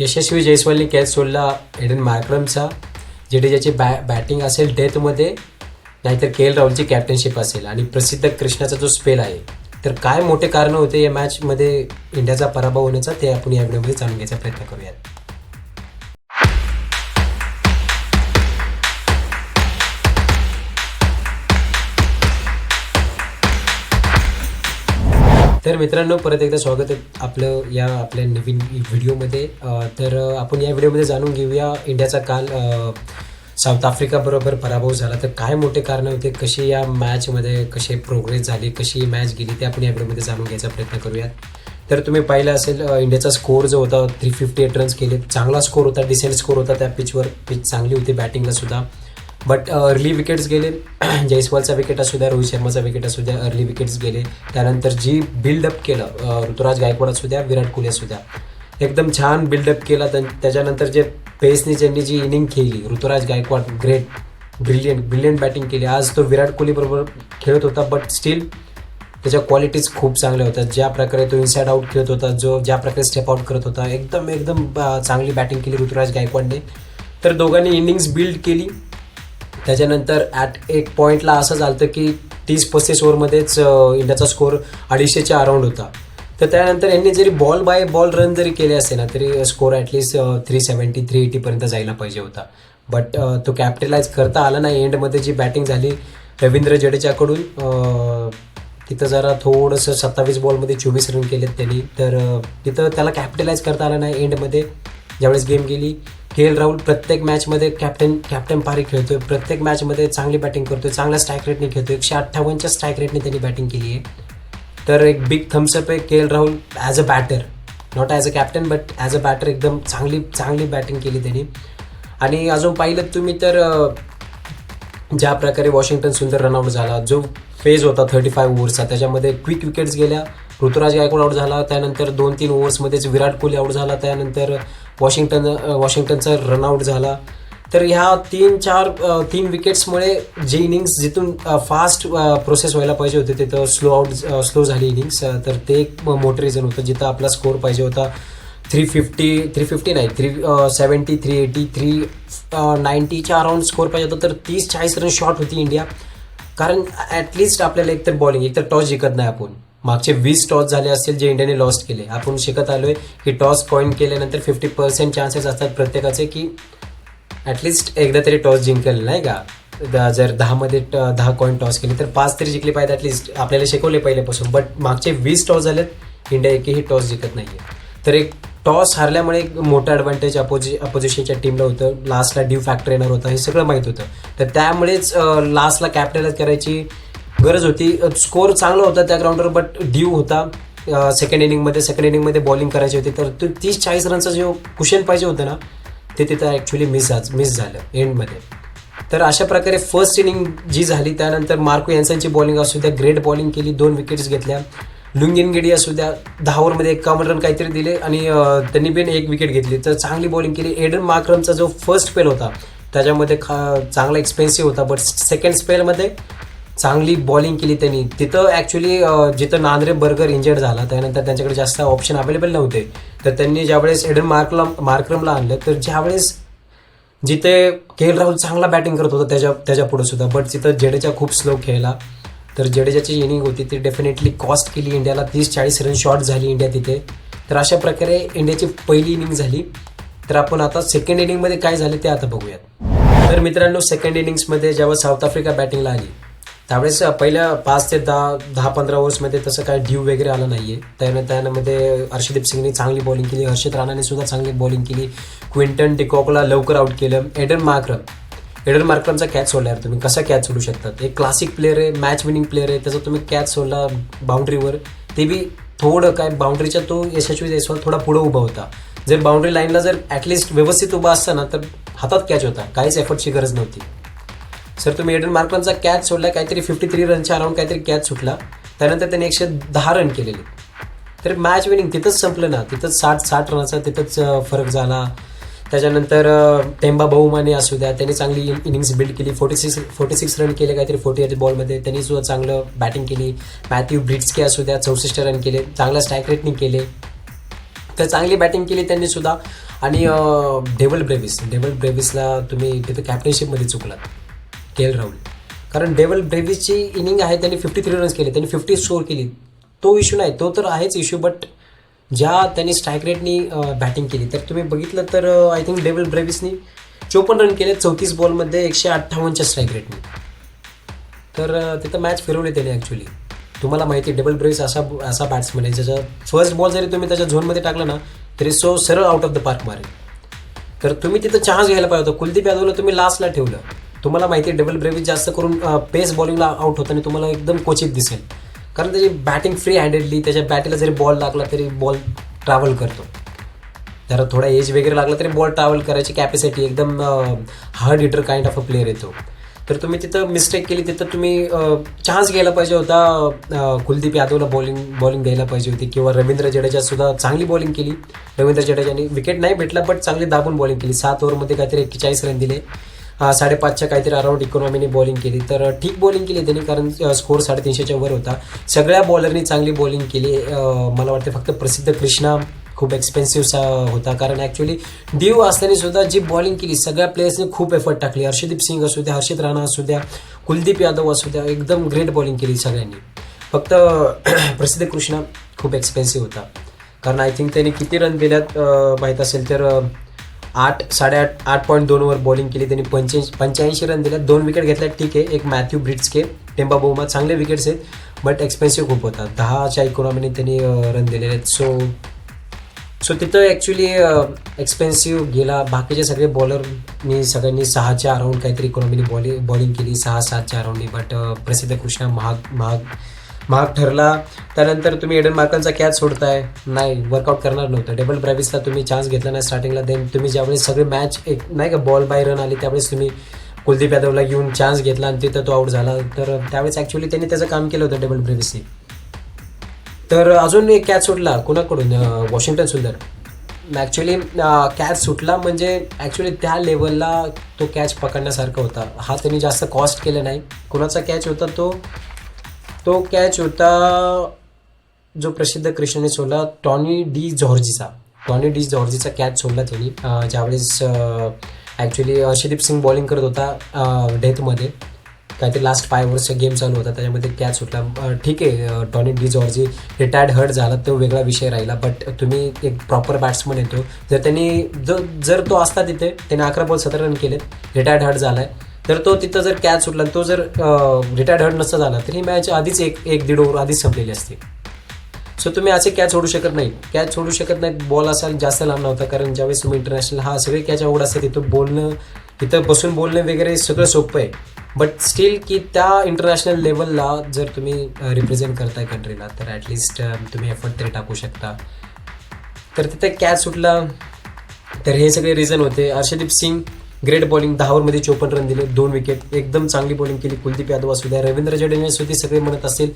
यशस्वी जयस्वालने catch सोडला Aiden मार्क्रमचा. जडेजाची batting असेल डेथमध्ये, नाहीतर के एल राहुलची कॅप्टनशिप असेल आणि प्रसिद्ध कृष्णाचा जो स्पेल आहे. तर काय मोठे कारणं होते या मॅचमध्ये इंडियाचा पराभव होण्याचा ते आपण या व्हिडिओमध्ये जाणून घ्यायचा प्रयत्न करूयात. तर मित्रांनो, परत एकदा स्वागत आहे आपल्या नवीन व्हिडिओमध्ये. तर आपण या व्हिडिओमध्ये जाणून घेऊया इंडियाचा काल साऊथ आफ्रिकाबरोबर पराभव झाला. तर काय मोठे कारणं होते, कशी या मॅचमध्ये कशी प्रोग्रेस झाली, कशी मॅच गेली, ते आपण या व्हिडिओमध्ये जाणून घ्यायचा प्रयत्न करूयात. तर तुम्ही पाहिलं असेल इंडियाचा स्कोअर जो होता 358 रन्स केले. चांगला स्कोअर होता, डिसेंट स्कोअर होता. त्या पिचवर पिच चांगली होती बॅटिंगला सुद्धा. बट अर्ली विकेट्स गेले. जयस्वालचा विकेट असू द्या, रोहित शर्माचा विकेट असू द्या, अर्ली विकेट्स गेले. त्यानंतर जी बिल्डअप केलं ऋतुराज गायकवाड असू द्या, विराट कोहली असू द्या, एकदम छान बिल्डअप केला. त्याच्यानंतर जे पेसने ज्यांनी जी इनिंग खेळली, Ruturaj Gaikwad great, brilliant batting केली. आज तो विराट कोहली बरोबर खेळत होता, बट स्टील त्याच्या क्वालिटीज खूप चांगल्या होत्या. ज्या प्रकारे तो इनसाइड आउट खेळत होता, ज्या प्रकारे स्टेप आउट करत होता, एकदम चांगली बॅटिंग केली ऋतुराज गायकवाडने. तर दोघांनी इनिंग्स बिल्ड केली. त्याच्यानंतर ॲट एक पॉईंटला असं झालं की 30-35 ओव्हरमध्येच इंडियाचा स्कोअर 250च्या अराउंड होता. तर त्यानंतर यांनी जरी बॉल बाय बॉल रन जरी केले असते ना, तरी स्कोअर ॲटलिस्ट 370-380पर्यंत जायला पाहिजे होता. बट तो कॅपिटलाइज करता आला नाही. एंडमध्ये जी बॅटिंग झाली रवींद्र जडेजाकडून, तिथं जरा थोडंसं 27 बॉलमध्ये 24 रन केलेत त्यांनी. तर तिथं त्याला कॅपिटलाइज करता आलं नाही एंडमध्ये ज्यावेळेस गेम गेली. के एल राहुल प्रत्येक मॅचमध्ये कॅप्टन पारी खेळतोय, प्रत्येक मॅचमध्ये चांगली बॅटिंग करतोय, चांगल्या स्ट्राईक रेटने खेळतोय. 158च्या स्ट्राईक रेटने त्यांनी बॅटिंग केली आहे. तर एक बिग थम्सअप आहे K L Rahul as a batter, not as a captain but as a batter. एकदम चांगली बॅटिंग केली त्यांनी. आणि अजून पाहिलं तुम्ही तर ज्या प्रकारे वॉशिंग्टन सुंदर रनआउट झाला, जो फेज होता 35 ओव्हर्सचा, त्याच्यामध्ये क्विक विकेट्स गेल्या. ऋतुराज गायकवाड आउट झाला, त्यानंतर 2-3 ओव्हर्समध्येच विराट कोहली आउट झाला, त्यानंतर वॉशिंग्टनचा रनआउट झाला. तर ह्या 3 विकेट्समुळे जी इनिंग्स जिथून फास्ट प्रोसेस व्हायला पाहिजे होते तिथं स्लो झाली इनिंग्स. तर ते एक मोठं रिझन होतं. जिथं आपला स्कोअर पाहिजे होता 350 नाही, 370, 380, 390च्या अराउंड स्कोअर पाहिजे होता. तर 30-40 रन शॉर्ट होती इंडिया. कारण ॲटलिस्ट आपल्याला एकतर बॉलिंग, एकतर टॉस जिंकत नाही आपण. मागचे 20 टॉस झाले असतील जे इंडियाने लॉस्ट केले. आपण शिकत आलोय की टॉस पॉईंट केल्यानंतर 50% चान्सेस असतात प्रत्येकाचे की ॲटलिस्ट एकदा तरी टॉस जिंकेल, नाही का. जर 10 कॉईन टॉस केले तर 5 तरी जिंकले पाहिजे ॲटलिस्ट, आपल्याला शिकवले पहिल्यापासून. बट मागचे 20 टॉस झालेत, इंडिया एकही टॉस जिंकत नाही आहे. तर एक टॉस हारल्यामुळे एक मोठं ॲडव्हान्टेज अपोजिशनच्या टीमला होतं. लास्टला ड्यू फॅक्टर येणार होता, हे सगळं माहीत होतं. तर त्यामुळेच लास्टला कॅपिटलाइज करायची गरज होती. स्कोअर चांगला होता त्या ग्राउंडवर, बट ड्यू होता सेकंड इनिंगमध्ये बॉलिंग करायची होती. तर 30-40 रनचा जो कुशन पाहिजे होतं ना, ते तिथं ॲक्च्युली मिस झालं एंडमध्ये. तर अशा प्रकारे फर्स्ट इनिंग जी झाली, त्यानंतर मार्को यान्सनची बॉलिंग असू द्या, ग्रेट बॉलिंग केली, 2 विकेट्स घेतल्या. लुंगिनगिडी असू द्या, 10 ओव्हरमध्ये 51 रन काहीतरी दिले आणि त्यांनी पण 1 विकेट घेतली. तर चांगली बॉलिंग केली. एडन मार्क्रमचा जो फर्स्ट स्पेल होता त्याच्यामध्ये चांगला एक्सपेन्सिव्ह होता, बट सेकंड स्पेलमध्ये चांगली बॉलिंग केली त्यांनी. तिथं ॲक्च्युली जिथं नांद्रे बर्गर इंजर्ड झाला, त्यानंतर त्यांच्याकडे जास्त ऑप्शन अवेलेबल नव्हते. तर त्यांनी ज्यावेळेस एडन मार्क्रमला आणलं, तर ज्यावेळेस जिथे के एल राहुल चांगला बॅटिंग करत होता त्याच्या पुढे सुद्धा, बट तिथं जडेजा खूप स्लो खेळला. तर जडेजाची इनिंग होती ती डेफिनेटली कॉस्ट केली इंडियाला. 30-40 रन शॉर्ट झाली इंडिया तिथे. तर अशा प्रकारे इंडियाची पहिली इनिंग झाली. तर आपण आता सेकंड इनिंगमध्ये काय झाले ते आता बघूयात. तर मित्रांनो, सेकंड इनिंग्समध्ये जेव्हा साऊथ आफ्रिका बॅटिंगला आली, त्यावेळेस पहिल्या 5 ते 10-15 ओव्हर्समध्ये तसं काय ड्यू वगैरे आलं नाही आहे. त्यामध्ये हर्षदीप सिंगने चांगली बॉलिंग केली, हर्षित राणाने सुद्धा चांगली बॉलिंग केली, क्विंटन डिकॉकला लवकर आउट केलं. एडन मार्क्रमचा कॅच सोडला. यार तुम्ही कसा कॅच सोडू शकतात? एक क्लासिक प्लेअर आहे, मॅच विनिंग प्लेअर आहे, त्याचा तुम्ही कॅच सोडला बाउंड्रीवर. ते बी थोडं काय बाउंड्रीच्या तो यशस्वी जयस्वाल थोडा पुढं उभा होता. जर बाउंड्री लाईनला जर ॲटलिस्ट व्यवस्थित उभा असता ना, तर हातात कॅच होता, काहीच एफर्टची गरज नव्हती. सर तुम्ही एडन मार्क्रमचा कॅच सोडला, काहीतरी 53 रनच्या अराउंड काहीतरी कॅच सुटला. त्यानंतर त्याने 110 रन केलेले. तर मॅच विनिंग तिथंच संपलं ना, तिथंच 60 रनाचा तिथंच फरक झाला. त्याच्यानंतर टेम्बा बहुमाने असू द्या, त्यांनी चांगली इनिंग्स बिल्ड केली. 46 रन केले काहीतरी 48 बॉलमध्ये, त्यांनी सुद्धा चांगलं बॅटिंग केली. मॅथ्यू ब्रिट्स्के असू द्या 64 रन केले, चांगल्या स्ट्राईक रेटनी केले. तर चांगली बॅटिंग केली त्यांनी सुद्धा. आणि डेव्हल ब्रेव्हिसला तुम्ही तिथं कॅप्टनशिपमध्ये चुकलात, के एल राहुल. कारण डेव्हल ब्रेव्हिसची इनिंग आहे, त्यांनी 53 रन्स केले, त्यांनी 50 स्कोर केली. तो इश्यू नाही, तो तर आहेच इश्यू, बट ज्या त्यांनी स्ट्राईक रेटनी बॅटिंग केली तर तुम्ही बघितलं तर आय थिंक डेव्हल ब्रेव्हिसनी 54 रन केले 34 बॉलमध्ये 158च्या स्ट्राईक रेटनी. तर तिथं मॅच फिरवली त्याने ॲक्च्युली. तुम्हाला माहिती आहे डेव्हल ब्रेव्हिस असा बॅट्समन आहे ज्याचा फर्स्ट बॉल जरी तुम्ही त्याच्या झोनमध्ये टाकला ना तरी सरळ आउट ऑफ द पार्क मारेल. तर तुम्ही तिथं चान्स घ्यायला पाहिजे होता. कुलदीप यादवला तुम्ही लास्टला ठेवलं. तुम्हाला माहिती आहे डेव्हल ब्रेव्हिस जास्त करून पेस बॉलिंगला आउट होताना तुम्हाला एकदम क्वचित दिसेल, कारण त्याची बॅटिंग फ्री हँडेडली, त्याच्या बॅटीला जरी बॉल लागला तरी बॉल ट्रॅव्हल करतो. जरा थोडा एज वगैरे लागला तरी बॉल ट्रॅव्हल करायची कॅपॅसिटी, एकदम hard hitter kind of a player येतो. तर तुम्ही तिथं मिस्टेक केली, तिथं तुम्ही चान्स घ्यायला पाहिजे होता. कुलदीप यादवला बॉलिंग द्यायला पाहिजे होती, किंवा रवींद्र जडेजा सुद्धा चांगली बॉलिंग केली. रवींद्र जडेजाने विकेट नाही भेटला बट चांगली दाबून बॉलिंग केली. 7 ओव्हरमध्ये काहीतरी 41 रन दिले. 5.5च्या काहीतरी अराउंड इकॉनॉमीने बॉलिंग केली. तर ठीक बॉलिंग केली त्यांनी, कारण स्कोर 350च्या वर होता. सगळ्या बॉलरनी चांगली बॉलिंग केली. मला वाटतं फक्त प्रसिद्ध कृष्णा खूप एक्सपेन्सिव्ह होता, कारण ॲक्च्युली ड्यू असताना सुद्धा जी बॉलिंग केली सगळ्या प्लेयर्सनी खूप एफर्ट टाकली. हर्षदीप सिंग असू द्या, हर्षित राणा असू द्या, कुलदीप यादव असू द्या, एकदम ग्रेट बॉलिंग केली सगळ्यांनी. फक्त प्रसिद्ध कृष्णा खूप एक्सपेन्सिव्ह होता, कारण आय थिंक त्यांनी किती रन दिल्यात माहीत असेल तर 8.2 बॉलिंग केली त्यांनी. 85 रन दिल्यात. 2 विकेट घेतल्यात, ठीक आहे. एक मॅथ्यू ब्रिट्सके, टेम्बा बोमा, चांगले विकेट्स आहेत, बट एक्सपेन्सिव्ह खूप होता. 10च्या इकॉनॉमीने त्यांनी रन दिलेले आहेत. सो तिथं ॲक्च्युली एक्सपेन्सिव्ह गेला. बाकीचे सगळे बॉलरनी सगळ्यांनी 6च्या अराउंड काहीतरी इकॉनॉमीने बॉलिंग केली, 6-7च्या अराउंडनी. बट प्रसिद्ध कृष्णा महाग ठरला. त्यानंतर तुम्ही एडन मार्कनचा कॅच सोडताय, नाही, वर्कआउट करणार नव्हतं. डेव्हल ब्रेव्हिसला तुम्ही चान्स घेतला नाही स्टार्टिंगला. देन तुम्ही ज्यावेळेस सगळे मॅच एक नाही का बॉल बाय रन आली त्यावेळेस तुम्ही कुलदीप यादवला घेऊन चान्स घेतला आणि तिथं तो आउट झाला. तर त्यावेळेस ॲक्च्युली त्यांनी त्याचं काम केलं होतं डेव्हल ब्रेव्हिसने. तर अजून एक कॅच सुटला कोणाकडून, वॉशिंग्टन सुंदर. ॲक्च्युली कॅच सुटला म्हणजे ॲक्च्युली त्या लेवलला तो कॅच पकडण्यासारखा होता. हा त्यांनी जास्त कॉस्ट केलं नाही. कुणाचा कॅच होता तो कॅच होता जो प्रसिद्ध कृष्णाने सोडला, टॉनी डी जॉर्जीचा कॅच सोडला त्यांनी. ज्यावेळेस ॲक्च्युली हर्षदीप सिंग बॉलिंग करत होता डेथमध्ये, काहीतरी लास्ट 5 ओव्हर्सचा गेम चालू होता, त्याच्यामध्ये कॅच सुटला. ठीक आहे, Tony de Zorzi retired hurt झाला तो वेगळा विषय राहिला, बट तुम्ही एक प्रॉपर बॅट्समन येतो. जर तो असता तिथे, त्याने 11 बॉल 17 रन केलेत, रिटायर्ड हर्ट झाला आहे, तर तो तिथं जर कॅच सुटला, तो जर रिटायर्ड हर्ट नसता झाला तर ही मॅच आधीच 1-1.5 ओव्हर आधीच संपलेली असते. सो तुम्ही असे कॅच सोडू शकत नाही. बॉल असा जास्त लांब नव्हता, कारण ज्यावेळेस तुम्ही इंटरनॅशनल सगळे कॅच आवड असते, तिथं बसून बोलणं वगैरे सगळं सोपं आहे. बट स्टील की त्या इंटरनॅशनल लेवलला जर तुम्ही रिप्रेझेंट करताय कंट्रीला तर ॲटलिस्ट तुम्ही एफर्ट तरी टाकू शकता. तर तिथे कॅच सुटला. तर हे सगळे रिझन होते. हर्षदीप सिंग ग्रेट बॉलिंग, 10 ओव्हरमध्ये 54 रन दिले, 2 विकेट, एकदम चांगली बॉलिंग केली. कुलदीप यादव असू द्या, रवींद्र जडेजाने सुद्धा सगळे म्हणत असतील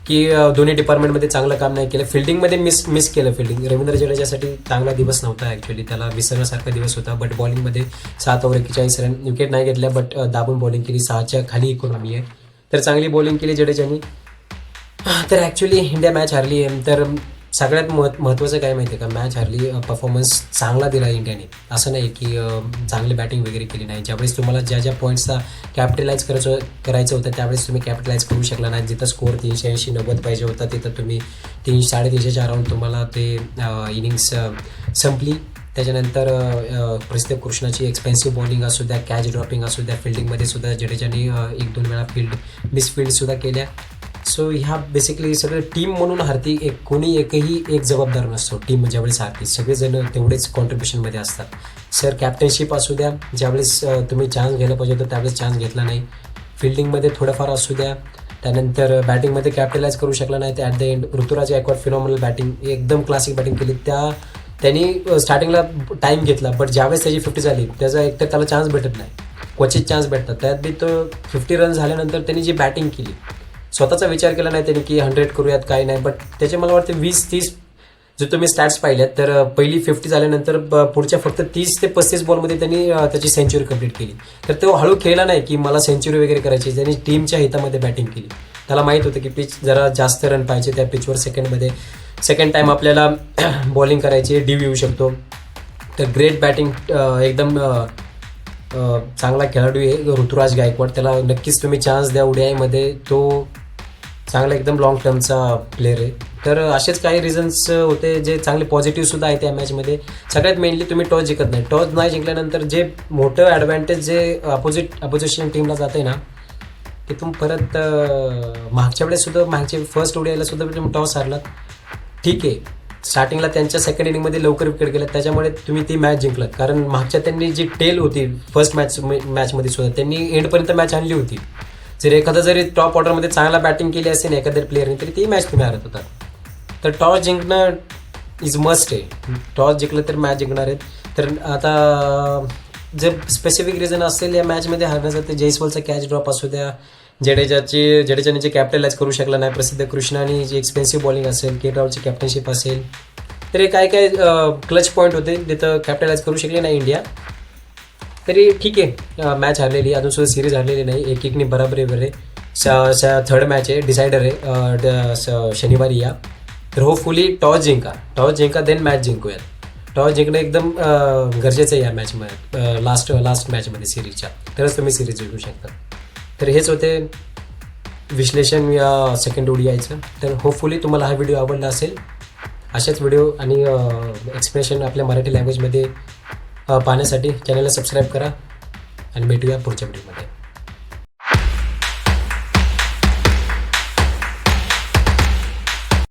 की दोन्ही डिपार्टमेंटमध्ये चांगलं काम नाही केलं. फिल्डिंगमध्ये मिस केलं. रवींद्र जडेजासाठी चांगला दिवस नव्हता ॲक्च्युली, त्याला विसरण्यासारखा दिवस होता. बट बॉलिंगमध्ये 7 ओव्हर 41 रन, विकेट नाही घेतल्या, बट दाबून बॉलिंग केली. 6च्या खाली इकॉनॉमी आहे, तर चांगली बॉलिंग केली जडेजानी. तर ॲक्च्युली इंडिया मॅच हरली आहे. तर सगळ्यात महत्त्वाचं काय माहिती आहे का, मॅच हरली, परफॉर्मन्स चांगला दिला इंडियाने. असं नाही की चांगली बॅटिंग वगैरे केली नाही. ज्यावेळेस तुम्हाला ज्या पॉईंट्सचा कॅपिटलाइज करायचं होतं त्यावेळेस तुम्ही कॅपिटलाइज करू शकला नाही. जिथं स्कोर 380-90 पाहिजे होता तिथं तुम्ही 300-350च्या अराउंड तुम्हाला ते इनिंग्स संपली. त्याच्यानंतर प्रसिद्ध कृष्णाची एक्सपेन्सिव्ह बॉलिंग असू द्या, कॅच ड्रॉपिंग असू द्या, फिल्डिंगमध्ये सुद्धा जडेजाने 1-2 वेळा मिसफिल्ड सुद्धा केल्या. सो ह्या बेसिकली सगळं टीम म्हणून हरती. कोणी एक जबाबदार नसतो. टीम ज्यावेळेस हरती सगळेजण तेवढेच कॉन्ट्रीब्युशनमध्ये असतात. सर कॅप्टनशिप असू द्या, ज्यावेळेस तुम्ही चान्स घ्यायला पाहिजे होतं त्यावेळेस चान्स घेतला नाही. फिल्डिंगमध्ये थोडंफार असू द्या, त्यानंतर बॅटिंगमध्ये कॅपिटलाइज करू शकला नाही. तर at the end Ruturaj Gaikwad phenomenal batting, एकदम क्लासिक बॅटिंग केली. त्यांनी स्टार्टिंगला टाईम घेतला, बट ज्यावेळेस त्याची 50 झाली त्याचा एकतर त्याला चान्स भेटत नाही, क्वचित चान्स भेटतात. त्यात बी तो 50 रन झाल्यानंतर त्यांनी जी बॅटिंग केली, स्वतःचा विचार केला नाही त्यांनी की 100 करूयात काय नाही. बट त्याचे मला वाटतं 20-30 जर तुम्ही स्टॅट्स पाहिल्यात तर पहिली 50 झाल्यानंतर पुढच्या फक्त 30 ते 35 बॉलमध्ये त्यांनी त्याची सेंचुरी कंप्लीट केली. तर तो हळू खेळला नाही की मला सेंचुरी वगैरे करायची, त्यांनी टीमच्या हितामध्ये बॅटिंग केली. त्याला माहीत होतं की पिच जरा जास्त रन पाहिजे, त्या पिचवर सेकंड टाईम आपल्याला बॉलिंग करायची, ड्यू येऊ शकतो. तर ग्रेट बॅटिंग एकदम चांगला खेळाडू आहे ऋतुराज गायकवाड. त्याला नक्कीच तुम्ही चान्स द्या ODIमध्ये. तो चांगला एकदम लॉंग टर्मचा प्लेअर आहे. तर असेच काही रिझन्स होते जे चांगले पॉझिटिव्ह सुद्धा आहे त्या मॅचमध्ये. सगळ्यात मेनली तुम्ही टॉस जिंकत नाही. टॉस नाही जिंकल्यानंतर जे मोठं ॲडव्हान्टेज जे अपोजिशन टीमला जाते ना, ते तुम्ही परत मागच्या वेळेस सुद्धा मागच्या फर्स्ट ODIला सुद्धा तुम्ही टॉस हारलात. ठीक आहे, स्टार्टिंगला त्यांच्या सेकंड इनिंगमध्ये लवकर विकेट गेल्या त्याच्यामुळे तुम्ही ती मॅच जिंकलात. कारण मागच्या त्यांनी जी टेल होती फर्स्ट मॅचमध्ये सुद्धा त्यांनी एंडपर्यंत मॅच आणली होती. जर एखादा जरी टॉप ऑर्डरमध्ये चांगला बॅटिंग केली असेल एखाद्या प्लेअरने तरी ती मॅच तुम्ही हारत होता. तर टॉस जिंकणं इज मस्ट आहे. टॉस जिंकलं तर मॅच जिंकणार आहेत. तर आता जे स्पेसिफिक रिझन असेल या मॅचमध्ये हारण्याचं ते जयस्वालचा कॅच ड्रॉप असू द्या, जडेजाने जे कॅप्टलाइज करू शकला नाही, प्रसिद्ध कृष्णानी जी एक्सपेन्सिव्ह बॉलिंग असेल, के राहुलची कॅप्टनशिप असेल, तर हे काय काय क्लच पॉईंट होते तिथं कॅप्टलाइज करू शकले नाही इंडिया. तरी ठीक आहे, मॅच हारलेली अजून सुद्धा सिरीज हारलेली नाही. 1-1 बराबरी आहे. थर्ड मॅच आहे, डिसायडर आहे शनिवारी या. तर होपफुली टॉस जिंका देन मॅच जिंकूयात. टॉस जिंकणं एकदम गरजेचं आहे या मॅचमध्ये, लास्ट मॅचमध्ये सिरीजच्या. तरच तुम्ही सिरीज जिंकू शकता. तर हेच होते विश्लेषण या सेकंड ODIचं. तर होपफुली तुम्हाला हा व्हिडिओ आवडला असेल. अशाच व्हिडिओ आणि एक्सप्रेशन आपल्या मराठी लँग्वेजमध्ये पाहण्यासाठी चॅनलला सबस्क्राईब करा आणि भेटूया पुढच्या व्हिडिओमध्ये.